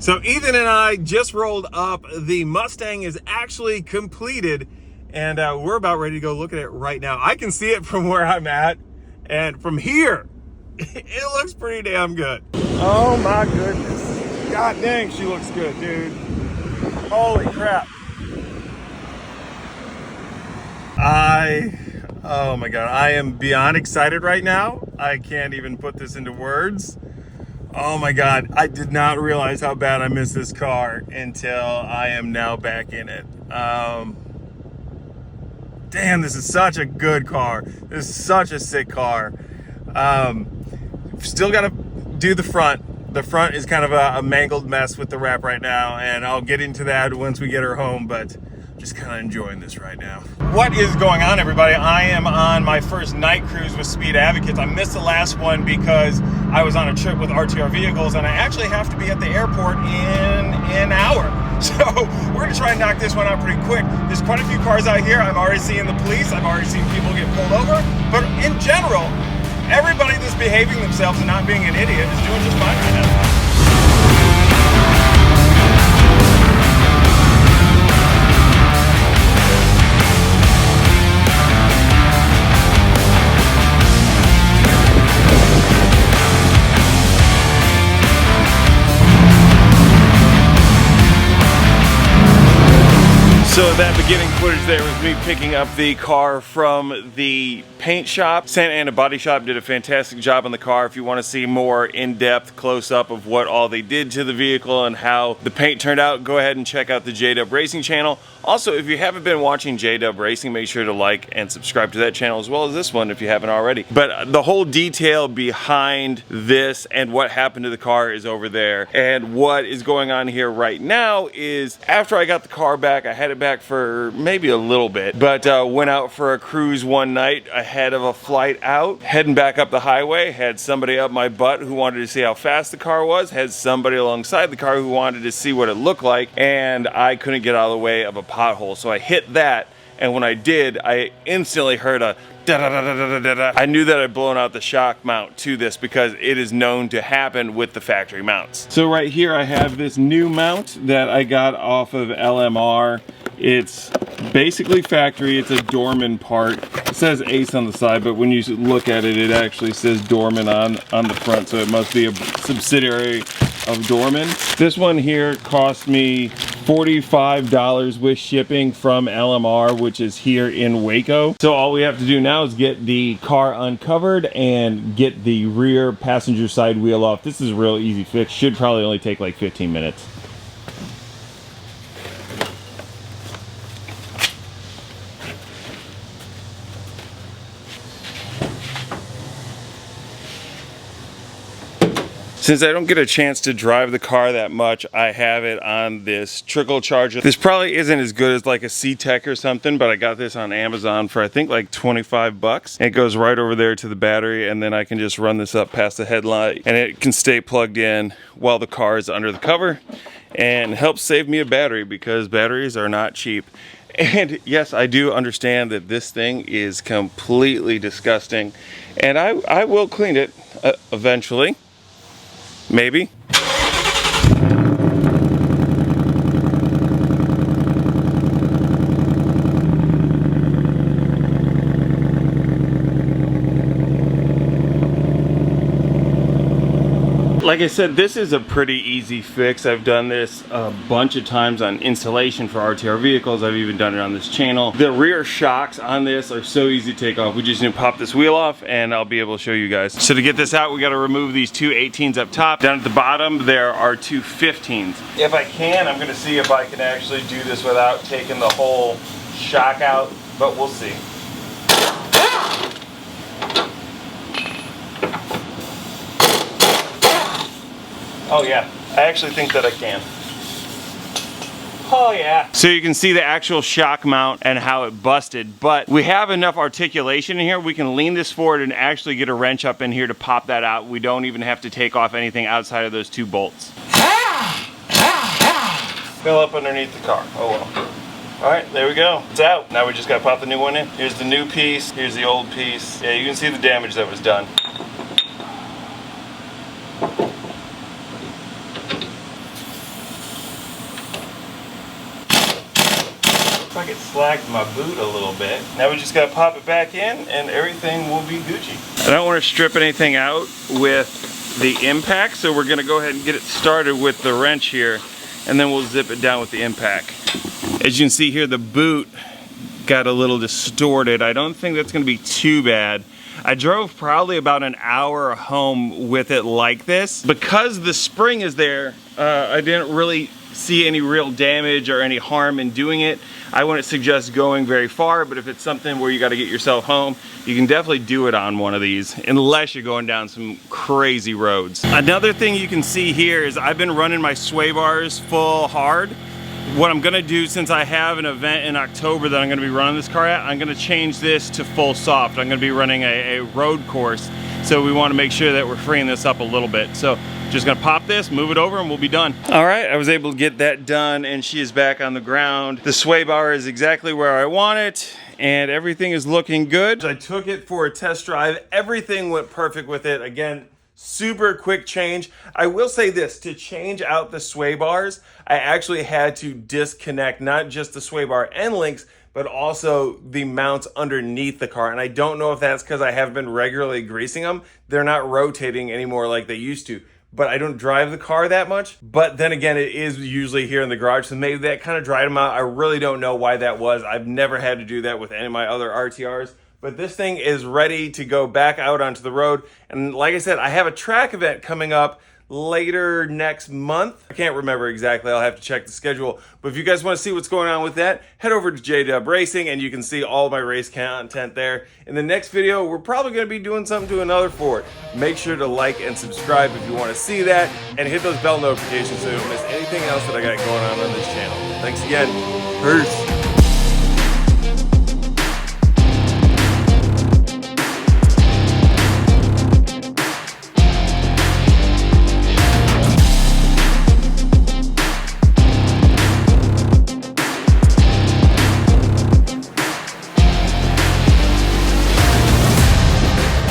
So Ethan and I just rolled up. The Mustang is actually completed, and we're about ready to go look at it right now. I can see it from where I'm at, and from here, it looks pretty damn good. Oh my goodness. God dang, she looks good, dude. Holy crap. Oh my God, I am beyond excited right now. I can't even put this into words. Oh my God, I did not realize how bad I missed this car until I am now back in it. Damn, this is such a good car. This is such a sick car. Still gotta do the front. The front is kind of a mangled mess with the wrap right now, and I'll get into that once we get her home, but just kind of enjoying this right now. What is going on, everybody? I am on my first night cruise with Speed Advocates. I missed the last one because I was on a trip with RTR Vehicles, and I actually have to be at the airport in an hour. So we're gonna try and knock this one out pretty quick. There's quite a few cars out here. I'm already seeing the police. I've already seen people get pulled over. But in general, everybody that's behaving themselves and not being an idiot is doing just fine right now. So that beginning footage there was me picking up the car from the paint shop. Santa Ana Body Shop did a fantastic job on the car. If you want to see more in-depth close-up of what all they did to the vehicle and how the paint turned out, go ahead and check out the J-Dub Racing channel. Also, if you haven't been watching J-Dub Racing, make sure to like and subscribe to that channel as well as this one if you haven't already. But the whole detail behind this and what happened to the car is over there. And what is going on here right now is after I got the car back, I had it back for maybe a little bit, but went out for a cruise one night ahead of a flight out, heading back up the highway, had somebody up my butt who wanted to see how fast the car was, had somebody alongside the car who wanted to see what it looked like, and I couldn't get out of the way of a pothole, so I hit that, and when I did, I instantly heard a da-da-da-da-da-da-da. I knew that I'd blown out the shock mount to this because it is known to happen with the factory mounts. So right here I have this new mount that I got off of LMR. It's basically factory. It's a Dorman part. It says Ace on the side, but when you look at it, it actually says Dorman on the front, so it must be a subsidiary of Dorman. This one here cost me $45 with shipping from LMR, which is here in Waco. So all we have to do now is get the car uncovered and get the rear passenger side wheel off. This is a real easy fix. Should probably only take like 15 minutes. Since I don't get a chance to drive the car that much, I have it on this trickle charger. This probably isn't as good as like a C-Tech or something, but I got this on Amazon for I think like 25 bucks. It goes right over there to the battery, and then I can just run this up past the headlight, and it can stay plugged in while the car is under the cover, and helps save me a battery because batteries are not cheap. And yes, I do understand that this thing is completely disgusting, and I will clean it eventually. Maybe. Like I said, this is a pretty easy fix. I've done this a bunch of times on installation for RTR vehicles. I've even done it on this channel. The rear shocks on this are so easy to take off. We just need to pop this wheel off and I'll be able to show you guys. So to get this out, we got to remove these two 18s up top. Down at the bottom, there are two 15s. If I can, I'm going to see if I can actually do this without taking the whole shock out, but we'll see. Oh yeah, I actually think that I can. Oh yeah. So you can see the actual shock mount and how it busted, but we have enough articulation in here. We can lean this forward and actually get a wrench up in here to pop that out. We don't even have to take off anything outside of those two bolts. Fill up underneath the car. Oh well. All right, there we go. It's out. Now we just gotta pop the new one in. Here's the new piece, here's the old piece. Yeah, you can see the damage that was done. like it slacked my boot a little bit. Now we just gotta pop it back in and everything will be Gucci. I don't want to strip anything out with the impact, so we're gonna go ahead and get it started with the wrench here, and then we'll zip it down with the impact. As you can see here, the boot got a little distorted. I don't think that's gonna be too bad. I drove probably about an hour home with it like this. Because the spring is there, I didn't really see any real damage or any harm in doing it. I wouldn't suggest going very far, but if it's something where you got to get yourself home, you can definitely do it on one of these, unless you're going down some crazy roads. Another thing you can see here is I've been running my sway bars full hard. What I'm gonna do, since I have an event in October that I'm gonna be running this car at, I'm gonna change this to full soft. I'm gonna be running a road course, so we wanna make sure that we're freeing this up a little bit. So just gonna pop this, move it over, and we'll be done. All right, I was able to get that done, and she is back on the ground. The sway bar is exactly where I want it, and everything is looking good. I took it for a test drive. Everything went perfect with it. Again, super quick change. I will say this, to change out the sway bars, I actually had to disconnect not just the sway bar end links, but also the mounts underneath the car. And I don't know if that's because I have been regularly greasing them. They're not rotating anymore like they used to. But I don't drive the car that much. But then again, it is usually here in the garage, so maybe that kind of dried them out. I really don't know why that was. I've never had to do that with any of my other RTRs. But this thing is ready to go back out onto the road. And like I said, I have a track event coming up later next month. I can't remember exactly. I'll have to check the schedule. But if you guys want to see what's going on with that, head over to JDub Racing and you can see all my race content there. In the next video, we're probably going to be doing something to another Ford. Make sure to like and subscribe if you want to see that, and hit those bell notifications so you don't miss anything else that I got going on this channel. Thanks again. Peace.